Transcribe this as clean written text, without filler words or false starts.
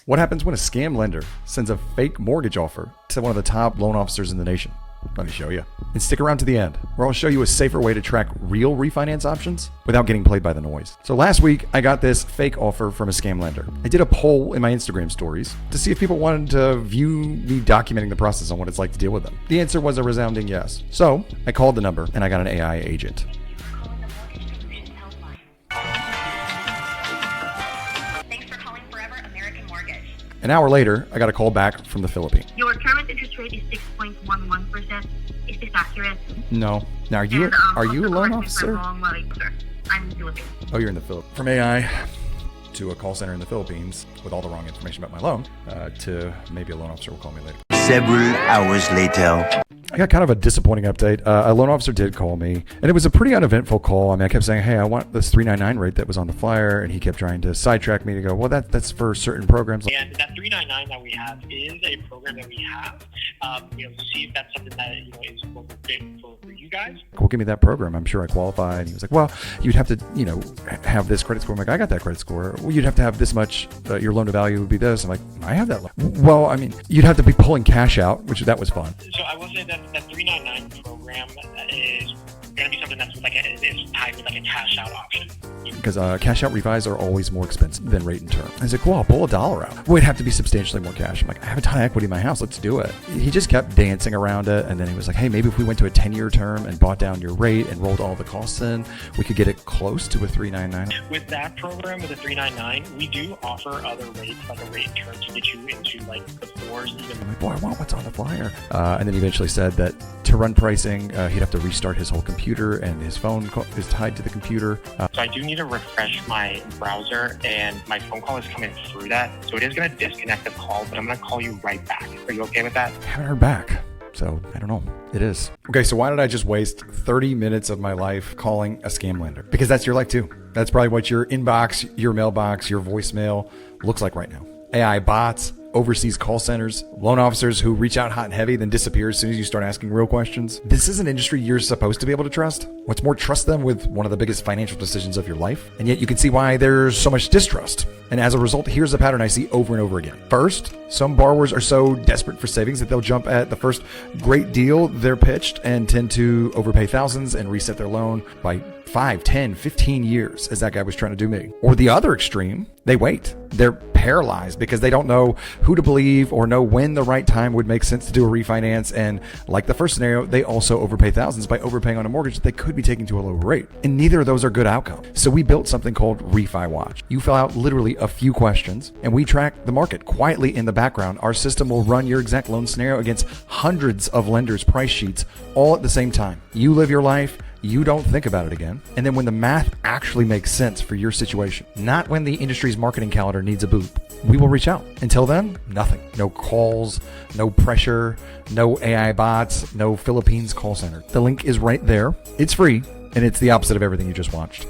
What happens when a scam lender sends a fake mortgage offer to one of the top loan officers in the nation? Let me show you. And stick around to the end, where I'll show you a safer way to track real refinance options without getting played by the noise. So last week, I got this fake offer from a scam lender. I did a poll in my Instagram stories to see if people wanted to view me documenting the process on what it's like to deal with them. The answer was a resounding yes. So I called the number and I got an AI agent. An hour later, I got a call back from the Philippines. Your current interest rate is 6.11%. Is this accurate? No. Now, are you a loan officer? I'm Philippines. Oh, you're in the Philippines. From AI to a call center in the Philippines with all the wrong information about my loan to maybe a loan officer will call me later. Several hours later. I got kind of a disappointing update. A loan officer did call me, and it was a pretty uneventful call. I mean, I kept saying, hey, I want this 399 rate that was on the flyer, and he kept trying to sidetrack me to go, well, that's for certain programs. And that 399 that we have is a program that we have, to see if that's something that, is appropriate for you guys. Well, give me that program. I'm sure I qualify. And he was like, well, you'd have to, have this credit score. I'm like, I got that credit score. Well, you'd have to have this much, your loan to value would be this. I'm like, I have that. Well, I mean, you'd have to be pulling cash out, which that was fun. So I will say that 399 program is going to be something that's is tied with a cash out option. Because cash out refis are always more expensive than rate and term. I said, cool, I'll pull $1 out. Well, it'd have to be substantially more cash. I'm like, I have a ton of equity in my house. Let's do it. He just kept dancing around it. And then he was like, hey, maybe if we went to a 10-year term and bought down your rate and rolled all the costs in, we could get it close to a 399. With that program, with a 399, we do offer other rates, like a rate and term to get you into the fours. I'm like, boy, I want what's on the flyer. And then he eventually said that to run pricing, he'd have to restart his whole computer and his phone is tied to the computer. So I do need to refresh my browser and my phone call is coming through that. So it is going to disconnect the call, but I'm going to call you right back. Are you okay with that? I haven't heard back. So I don't know. It is. Okay, so why did I just waste 30 minutes of my life calling a scam lender? Because that's your life too. That's probably what your inbox, your mailbox, your voicemail looks like right now. AI bots, overseas call centers, loan officers who reach out hot and heavy, then disappear as soon as you start asking real questions. This is an industry you're supposed to be able to trust. What's more, trust them with one of the biggest financial decisions of your life. And yet you can see why there's so much distrust. And as a result, here's a pattern I see over and over again. First, some borrowers are so desperate for savings that they'll jump at the first great deal they're pitched and tend to overpay thousands and reset their loan by 5, 10, 15 years, as that guy was trying to do me. Or the other extreme, they wait. They're paralyzed because they don't know who to believe or know when the right time would make sense to do a refinance. And like the first scenario, they also overpay thousands by overpaying on a mortgage that they could be taking to a lower rate. And neither of those are good outcomes. So we built something called Refi Watch. You fill out literally a few questions and we track the market quietly in the background. Our system will run your exact loan scenario against hundreds of lenders' price sheets all at the same time. You live your life. You don't think about it again. And then when the math actually makes sense for your situation, not when the industry's marketing calendar needs a boost, we will reach out. Until then, nothing. No calls, no pressure, no AI bots, no Philippines call center. The link is right there. It's free, and it's the opposite of everything you just watched.